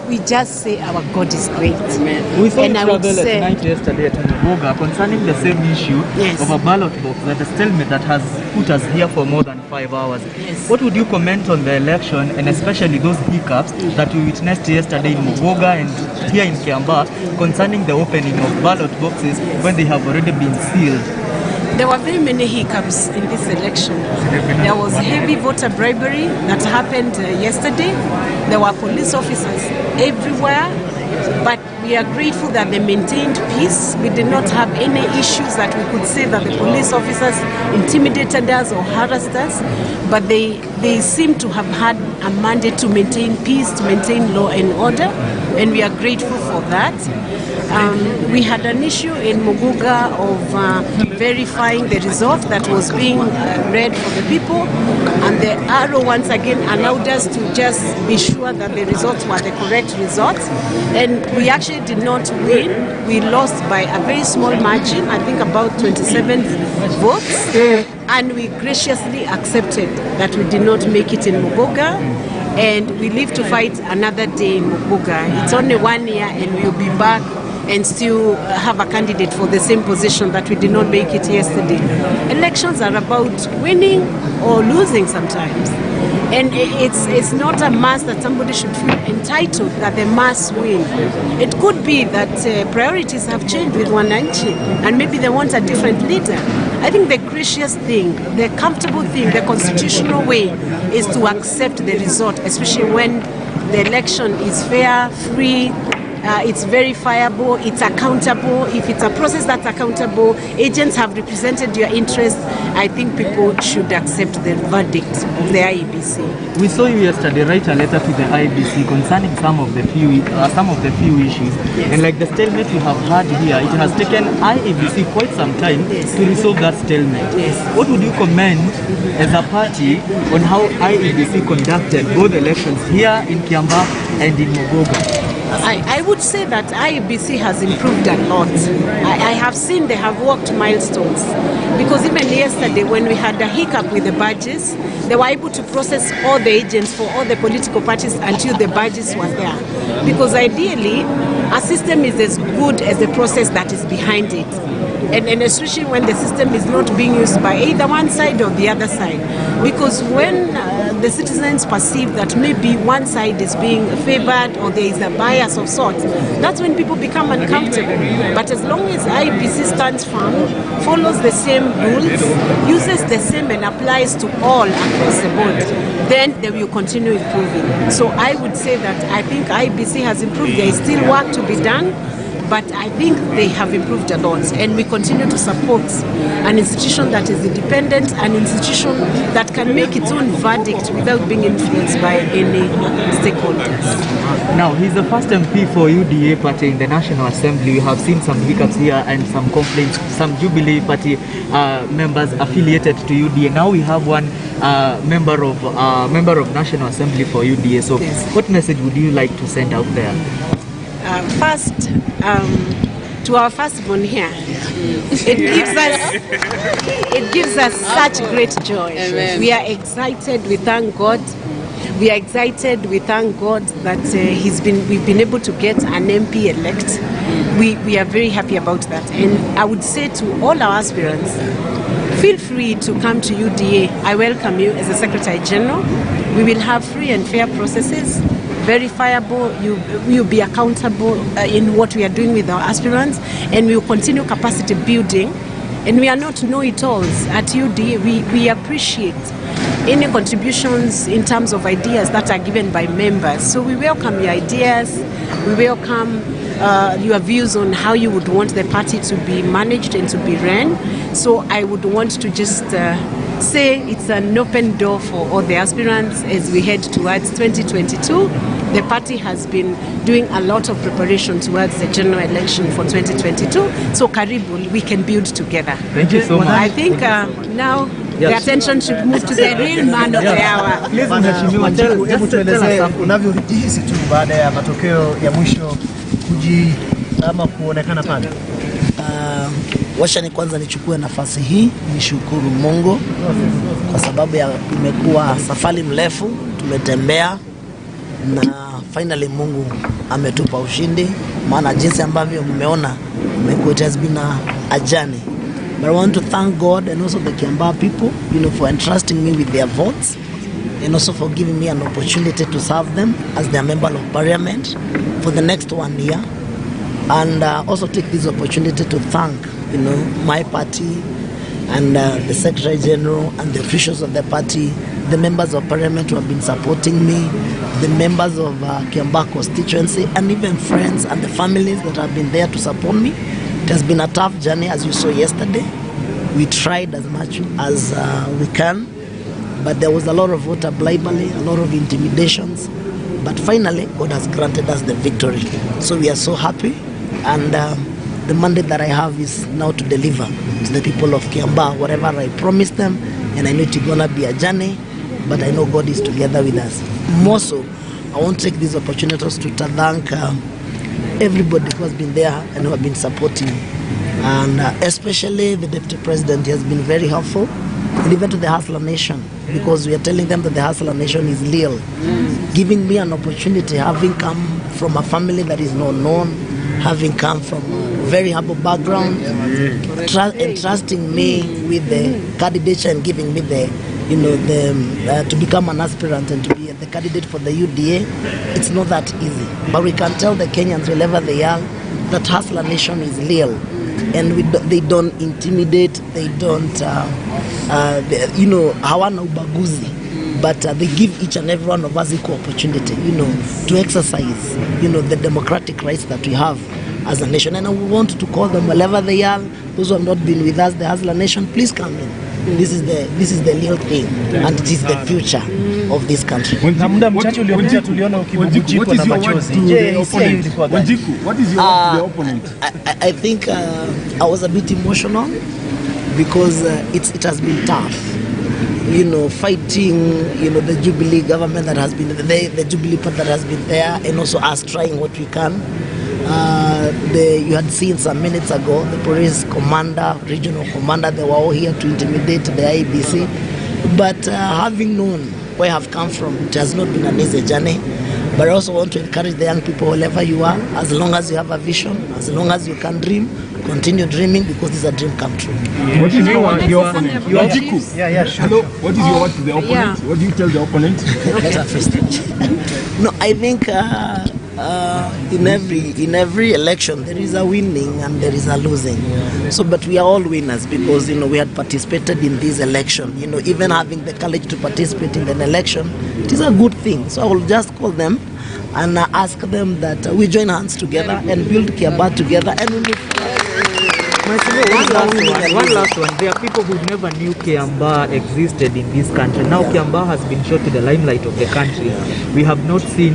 we just say our God is great. Amen. We saw and trouble at night yesterday at Njuguna concerning the same issue of a ballot box, that the stalemate that has put us here for more than 5 hours. Yes. What would you comment on the election, and especially those hiccups that we witnessed yesterday in Njuguna and here in Kiambaa concerning the opening of ballot boxes when they have already been sealed? There were very many hiccups in this election. There was heavy voter bribery that happened yesterday. There were police officers everywhere, but we are grateful that they maintained peace. We did not have any issues that we could say that the police officers intimidated us or harassed us, but they seem to have had a mandate to maintain peace, to maintain law and order, and we are grateful for that. We had an issue in Njuguna of verifying the result that was being read for the people, and the arrow once again allowed us to just be sure that the results were the correct results, and we actually did not win. We lost by a very small margin, I think about 27 votes, and we graciously accepted that we did not make it in Njuguna, and we live to fight another day in Njuguna. It's only 1 year and we'll be back and still have a candidate for the same position that we did not make it yesterday. Elections are about winning or losing sometimes. And it's not a must that somebody should feel entitled that they must win. It could be that priorities have changed with Wananchi and maybe they want a different leader. I think the gracious thing, the comfortable thing, the constitutional way is to accept the result, especially when the election is fair, free, it's verifiable, it's accountable. If it's a process that's accountable, agents have represented your interests, I think people should accept the verdict of the IEBC. We saw you yesterday write a letter to the IEBC concerning some of the few issues. Yes. And like the stalemate you have had here, it has taken IEBC quite some time to resolve that stalemate. Yes. What would you comment as a party on how IEBC conducted both elections here in Kiambaa and in Njuguna? I would say that IEBC has improved a lot. I have seen they have walked milestones, because even yesterday when we had a hiccup with the badges, they were able to process all the agents for all the political parties until the badges were there. Because ideally, a system is as good as the process that is behind it. And especially when the system is not being used by either one side or the other side. Because when the citizens perceive that maybe one side is being favored or there is a bias of sorts, that's when people become uncomfortable. But as long as IEBC stands firm, follows the same rules, uses the same and applies to all across the board, then they will continue improving. So I would say that I think IEBC has improved. There is still work to be done, but I think they have improved a lot, and we continue to support an institution that is independent, an institution that can make its own verdict without being influenced by any stakeholders. Now, he's the first MP for UDA party in the National Assembly. We have seen some hiccups here and some complaints, some Jubilee party members affiliated to UDA. Now we have one member of National Assembly for UDA. So what message would you like to send out there? First, to our firstborn here, it gives us such great joy. Amen. We are excited. We thank God. We are excited. We thank God that we've been able to get an MP elect. We are very happy about that. And I would say to all our aspirants, feel free to come to UDA. I welcome you as a Secretary General. We will have free and fair processes, verifiable. You'll be accountable in what we are doing with our aspirants, and we will continue capacity building. And we are not know-it-alls at UDA. We appreciate any contributions in terms of ideas that are given by members. So we welcome your ideas. We welcome your views on how you would want the party to be managed and to be ran. So I would want to just say it's an open door for all the aspirants as we head towards 2022. The party has been doing a lot of preparation towards the general election for 2022. So Karibu, we can build together. Thank you so much. I think now the attention should move to the real man of the hour. Hebu tueleze unavyojihisi tu baada ya matokeo ya mwisho kuonekana pale. Washa ni kwanza nichukue nafasi hii nishukuru Mungu kwa sababu imekuwa safari mrefu, tumetembea na finally Mungu ametupa ushindi, maana jinsi ambavyo mmeona it has been a journey. But I want to thank God and also the Kiambaa people, for entrusting me with their votes and also for giving me an opportunity to serve them as their member of parliament for the next 1 year. And also take this opportunity to thank, my party and the Secretary General and the officials of the party, the members of parliament who have been supporting me, the members of Kiambaa Constituency, and even friends and the families that have been there to support me. It has been a tough journey, as you saw yesterday. We tried as much as we can, but there was a lot of voter bribery, a lot of intimidations. But finally, God has granted us the victory. So we are so happy, and the mandate that I have is now to deliver to the people of Kiambaa whatever I promised them, and I know it's going to be a journey, but I know God is together with us. More so, I want to take these opportunities to thank everybody who has been there and who have been supporting, and especially the Deputy President. He has been very helpful, and even to the Hustler Nation, because we are telling them that the Hustler Nation is real, giving me an opportunity, having come from a family that is not known, having come from a very humble background, entrusting me with the candidature and giving me the to become an aspirant and to be the candidate for the UDA. It's not that easy, but we can tell the Kenyans wherever they are that Hustler Nation is real, and they don't intimidate, they don't hawana ubaguzi, but they give each and every one of us equal opportunity, to exercise, the democratic rights that we have as a nation. And we want to call them wherever they are. Those who have not been with us, the Hustler Nation, please come in. This is the real thing, and it is the future of this country. What is your word to the opponent? I think I was a bit emotional because it has been tough. Fighting, the Jubilee government that has been there, the Jubilee part that has been there, and also us trying what we can. You had seen some minutes ago, the police commander, regional commander, they were all here to intimidate the IEBC. But having known where I have come from, it has not been an easy journey. But I also want to encourage the young people, wherever you are, as long as you have a vision, as long as you can dream, continue dreaming, because this is a dream come true. What is your word to your opponent? Wanjiku. Yeah, sure. Hello. What is your word to the opponent? Yeah. What do you tell the opponent? No, I think in every election there is a winning and there is a losing. So, but we are all winners because we had participated in this election. Even having the courage to participate in an election, it is a good thing. So I will just call them and ask them that we join hands together and build Kiambaa together, and we move forward. One last one. There are people who never knew Kiambaa existed in this country. Now Kiambaa has been brought to the limelight of the country. We have not seen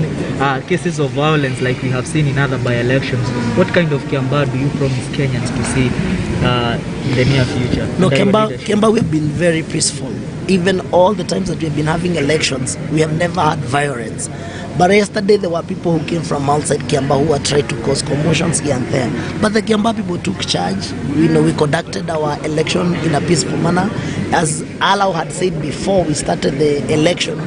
cases of violence like we have seen in other by-elections. What kind of Kiambaa do you promise Kenyans to see in the near future? No, Kiambaa, we have been very peaceful. Even all the times that we have been having elections, we have never had violence. But yesterday there were people who came from outside Kiambaa who had tried to cause commotions here and there. But the Kiambaa people took charge. We conducted our election in a peaceful manner. As Alau had said before we started the election,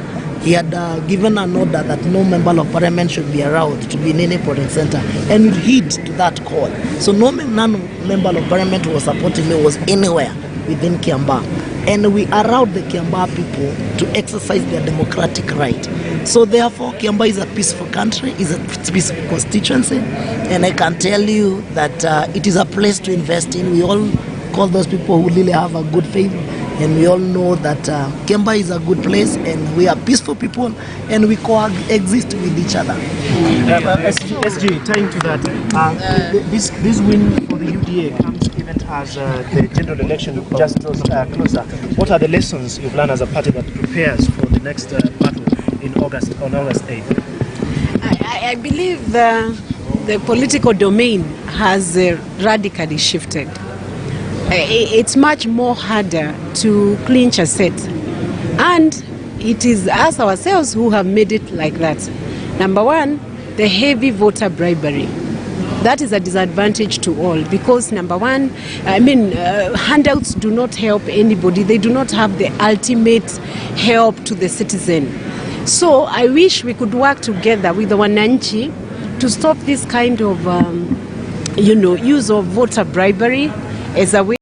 he had given an order that no member of parliament should be allowed to be in any polling center, and we heed to that call. So no member of parliament who was supporting me was anywhere within Kiambaa. And we allowed the Kiambaa people to exercise their democratic right. So therefore, Kiambaa is a peaceful country, is a peaceful constituency, and I can tell you that it is a place to invest in. We all call those people who really have a good faith, and we all know that Kiambaa is a good place, and we are peaceful people, and we coexist with each other. SG, tying to that, this win for the UDA comes even as the general election just draws closer. What are the lessons you've learned as a party that prepares for the next battle on August 8th? I believe the political domain has radically shifted. It's much more harder to clinch a seat, and it is us ourselves who have made it like that. Number one, the heavy voter bribery. That is a disadvantage to all because number one, handouts do not help anybody. They do not have the ultimate help to the citizen. So I wish we could work together with the Wananchi to stop this kind of use of voter bribery as a way